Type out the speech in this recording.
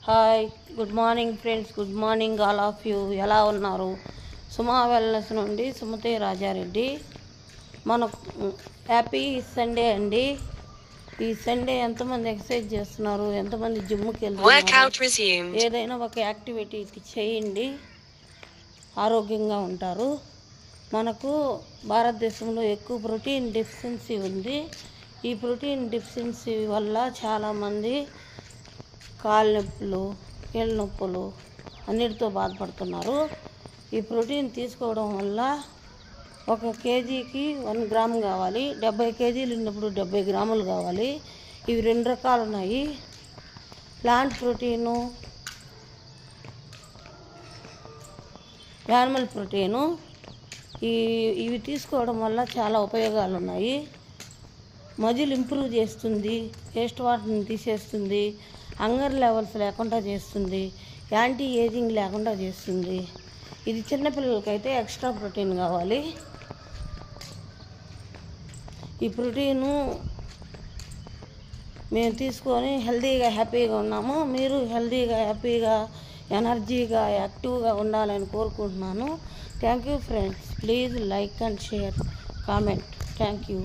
Hi, good morning friends. Good morning all of you. ఎలా ఉన్నారు? సుమా wellness నుండి సుమతి రాజారెడ్డి. మనకు హ్యాపీ సండే అండి. ఈ సండే ఎంతమంది ఎక్సర్సైజ్ చేస్తున్నారు, ఎంతమంది జిమ్కి వెళ్తున్నారు? ఏదైనా ఒక యాక్టివిటీ చేయండి, ఆరోగ్యంగా ఉంటారు. మనకు భారతదేశంలో ఎక్కువ ప్రోటీన్ డెఫిషియన్సీ ఉంది. ఈ ప్రోటీన్ డెఫిషియన్సీ వల్ల చాలామంది కాళ్ళ నొప్పులు, కీళ్ళ నొప్పులు అన్నిటితో బాధపడుతున్నారు. ఈ ప్రోటీన్ తీసుకోవడం వల్ల 1 కేజీకి 1 గ్రామ్ కావాలి. 70 కేజీలు ఉన్నప్పుడు 70 గ్రాములు కావాలి. ఇవి 2 రకాలు ఉన్నాయి, ప్లాంట్ ప్రోటీను, యానిమల్ ప్రోటీను. ఇవి తీసుకోవడం వల్ల చాలా ఉపయోగాలు ఉన్నాయి. మజిల్ ఇంప్రూవ్ చేస్తుంది, వేస్ట్ వాటర్ని తీసేస్తుంది, హంగర్ లెవెల్స్ లేకుండా చేస్తుంది, యాంటీ ఏజింగ్ లేకుండా చేస్తుంది. ఇది చిన్నపిల్లలకైతే ఎక్స్ట్రా ప్రోటీన్ కావాలి. ఈ ప్రోటీను మేము తీసుకొని హెల్తీగా హ్యాపీగా ఉన్నాము. మీరు హెల్తీగా హ్యాపీగా ఎనర్జీగా యాక్టివ్గా ఉండాలని కోరుకుంటున్నాను. Thank you friends. Please like and share, comment. Thank you.